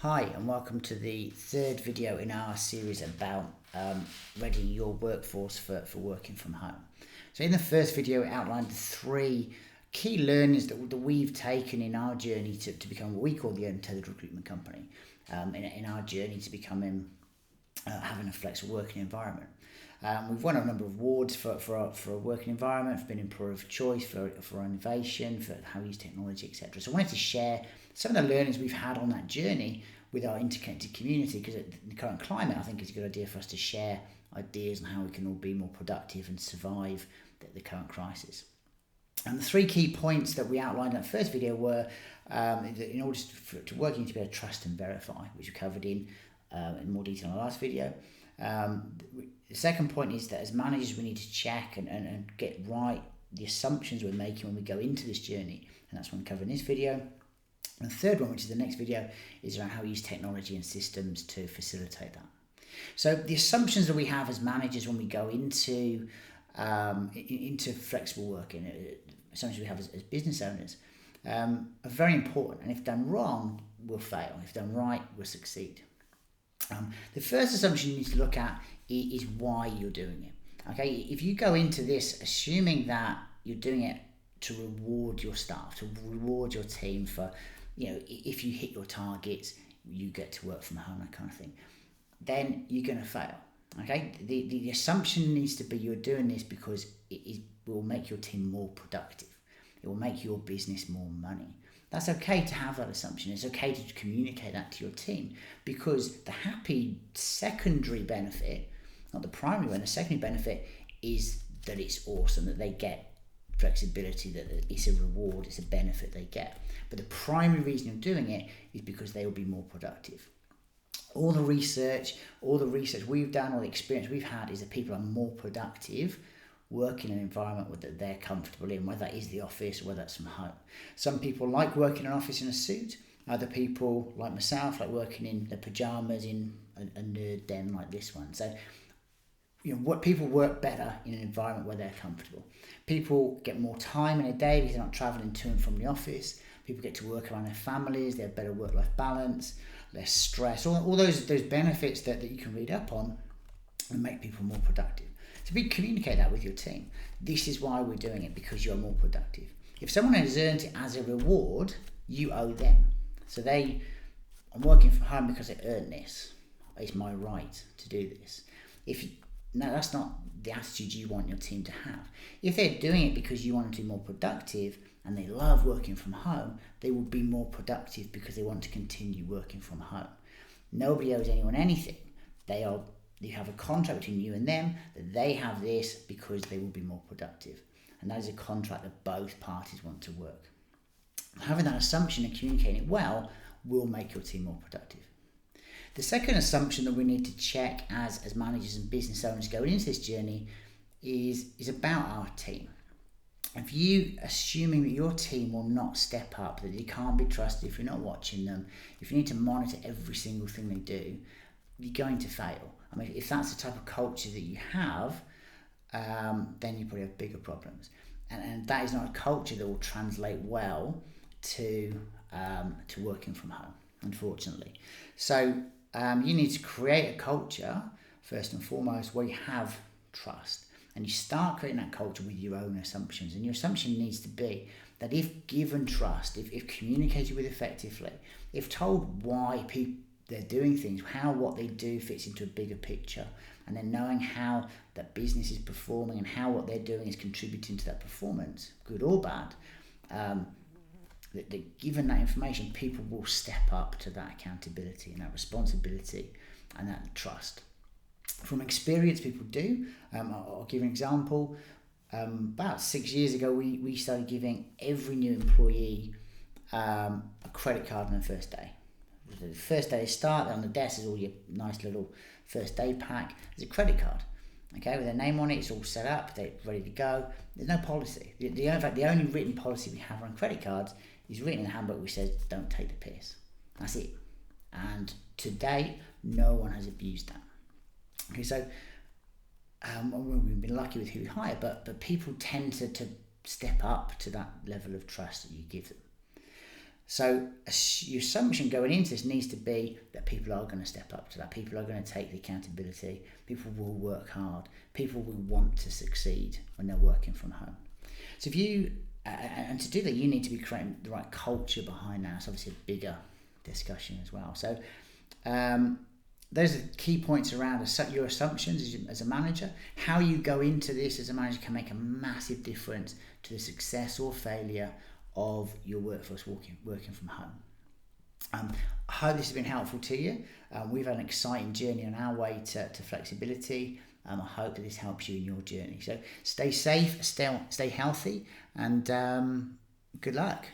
Hi and welcome to the third video in our series about readying your workforce for working from home. So in the first video, it outlined the three key learnings that we've taken in our journey to become what we call the untethered recruitment company, in our journey to becoming having a flexible working environment. We've won a number of awards for a working environment, for being employer of choice, for our innovation, for how we use technology, etc. So I wanted to share some of the learnings we've had on that journey with our interconnected community, because in the current climate, I think it's a good idea for us to share ideas on how we can all be more productive and survive the current crisis. And the three key points that we outlined in that first video were that in order to work, you need to be able to trust and verify, which we covered in more detail in the last video. The second point is that as managers, we need to check and get right the assumptions we're making when we go into this journey, and that's what we covered in this video. And the third one, which is the next video, is around how we use technology and systems to facilitate that. So the assumptions that we have as managers when we go into flexible working, assumptions we have as business owners, are very important. And if done wrong, we'll fail. If done right, we'll succeed. The first assumption you need to look at is why you're doing it. Okay, if you go into this assuming that you're doing it to reward your staff, to reward your team for, if you hit your targets, you get to work from home, that kind of thing, then you're going to fail. Okay, the assumption needs to be you're doing this because it will make your team more productive. It will make your business more money. That's okay to have that assumption. It's okay to communicate that to your team, because the happy secondary benefit, not the primary one, the secondary benefit is that it's awesome, that they get flexibility, that it's a reward, it's a benefit they get. But the primary reason you're doing it is because they will be more productive. All the research we've done, all the experience we've had is that people are more productive working in an environment that they're comfortable in, whether that is the office or whether that's from home. Some people like working in an office in a suit. Other people, like myself, like working in their pajamas in a nerd den like this one. So, what people work better in an environment where they're comfortable. People get more time in a day because they're not travelling to and from the office. People get to work around their families. They have better work-life balance, less stress. All those benefits that you can read up on and make people more productive. So we communicate that with your team. This is why we're doing it, because you're more productive. If someone has earned it as a reward, you owe them. So I'm working from home because I earned this. It's my right to do this. No, that's not the attitude you want your team to have. If they're doing it because you want them to be more productive and they love working from home, they will be more productive because they want to continue working from home. Nobody owes anyone anything. You have a contract between you and them that they have this because they will be more productive. And that is a contract that both parties want to work. Having that assumption and communicating it well will make your team more productive. The second assumption that we need to check as managers and business owners going into this journey is about our team. If you assuming that your team will not step up, that they can't be trusted, if you're not watching them, if you need to monitor every single thing they do, you're going to fail. I mean, if that's the type of culture that you have, then you probably have bigger problems. And that is not a culture that will translate well to working from home, unfortunately. So you need to create a culture, first and foremost, where you have trust. And you start creating that culture with your own assumptions. And your assumption needs to be that if given trust, if communicated with effectively, if told why they're doing things, how what they do fits into a bigger picture, and then knowing how that business is performing and how what they're doing is contributing to that performance, good or bad, that given that information, people will step up to that accountability and that responsibility and that trust. From experience, people do. I'll give an example. About 6 years ago, we started giving every new employee a credit card on their first day. The first day they start, on the desk is all your nice little first day pack. There's a credit card, okay, with their name on it. It's all set up, they're ready to go. There's no policy. In fact, the only written policy we have on credit cards is written in the handbook, which says don't take the piss. That's it. And to date, no one has abused that. Okay, so we've been lucky with who we hire, but people tend to step up to that level of trust that you give them. So your assumption going into this needs to be that people are going to step up to that. People are going to take the accountability. People will work hard. People will want to succeed when they're working from home. So if you, and to do that, you need to be creating the right culture behind that. It's obviously a bigger discussion as well. So those are key points around your assumptions as a manager. How you go into this as a manager can make a massive difference to the success or failure of your workforce working from home. I hope this has been helpful to you. We've had an exciting journey on our way to flexibility. I hope that this helps you in your journey. So stay safe, stay healthy, and good luck.